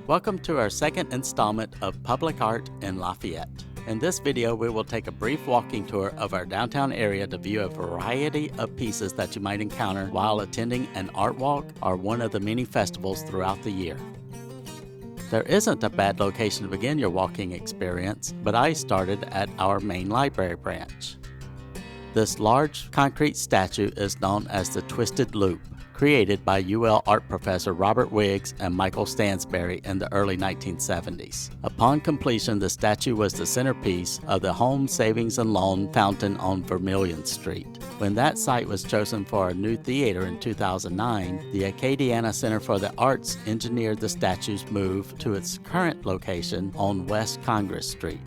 Welcome to our second installment of Public Art in Lafayette. In this video, we will take a brief walking tour of our downtown area to view a variety of pieces that you might encounter while attending an art walk or one of the many festivals throughout the year. There isn't a bad location to begin your walking experience, but I started at our main library branch. This large concrete statue is known as the Twisted Loop, created by UL art professor Robert Wiggs and Michael Stansberry in the early 1970s. Upon completion, the statue was the centerpiece of the Home Savings and Loan fountain on Vermilion Street. When that site was chosen for a new theater in 2009, the Acadiana Center for the Arts engineered the statue's move to its current location on West Congress Street.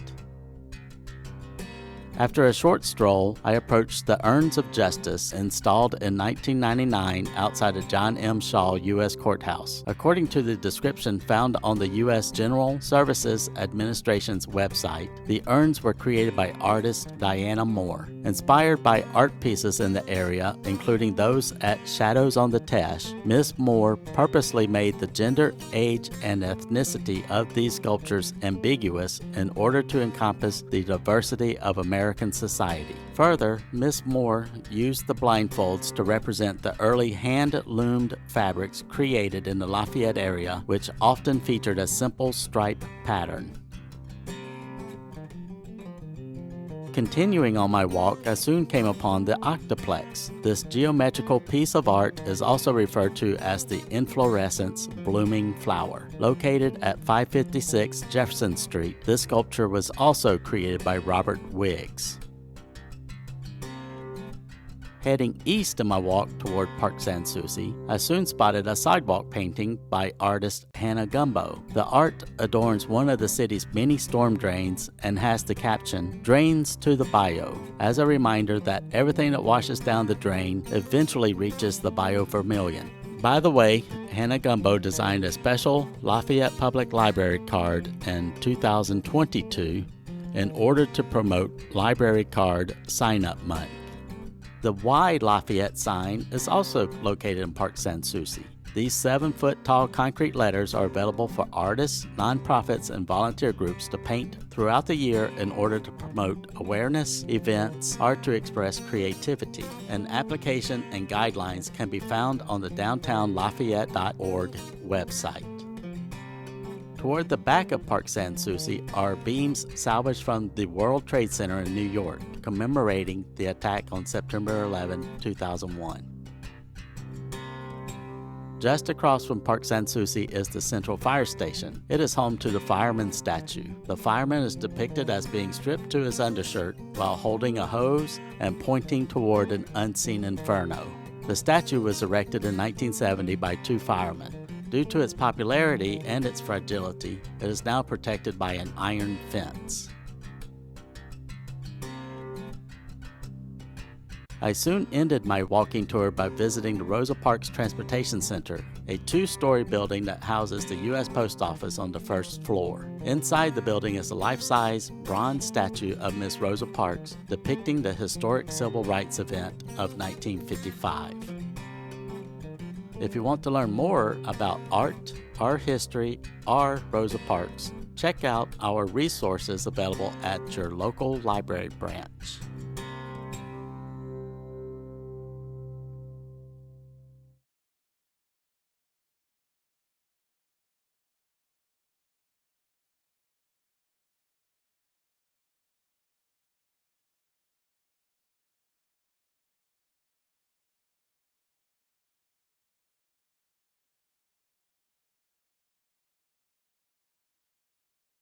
After a short stroll, I approached the Urns of Justice installed in 1999 outside of John M. Shaw U.S. Courthouse. According to the description found on the U.S. General Services Administration's website, the urns were created by artist Diana Moore. Inspired by art pieces in the area, including those at Shadows on the Teche, Ms. Moore purposely made the gender, age, and ethnicity of these sculptures ambiguous in order to encompass the diversity of American society. Further, Ms. Moore used the blindfolds to represent the early hand-loomed fabrics created in the Lafayette area, which often featured a simple stripe pattern. Continuing on my walk, I soon came upon the Octoplex. This geometrical piece of art is also referred to as the inflorescence blooming flower. Located at 556 Jefferson Street, this sculpture was also created by Robert Wiggs. Heading east in my walk toward Park Sans Souci, I soon spotted a sidewalk painting by artist Hannah Gumbo. The art adorns one of the city's many storm drains and has the caption, "Drains to the Bayou," as a reminder that everything that washes down the drain eventually reaches the Bayou Vermilion. By the way, Hannah Gumbo designed a special Lafayette Public Library card in 2022 in order to promote Library Card Sign-Up Month. The Y Lafayette sign is also located in Park Sans Souci. These 7-foot-tall concrete letters are available for artists, nonprofits, and volunteer groups to paint throughout the year in order to promote awareness, events, or to express creativity. An application and guidelines can be found on the downtownlafayette.org website. Toward the back of Park Sans Souci are beams salvaged from the World Trade Center in New York, commemorating the attack on September 11, 2001. Just across from Park Sans Souci is the Central Fire Station. It is home to the fireman statue. The fireman is depicted as being stripped to his undershirt while holding a hose and pointing toward an unseen inferno. The statue was erected in 1970 by 2 firemen. Due to its popularity and its fragility, it is now protected by an iron fence. I soon ended my walking tour by visiting the Rosa Parks Transportation Center, a 2-story building that houses the U.S. Post Office on the first floor. Inside the building is a life-size bronze statue of Miss Rosa Parks depicting the historic civil rights event of 1955. If you want to learn more about art, art history, or Rosa Parks, check out our resources available at your local library branch.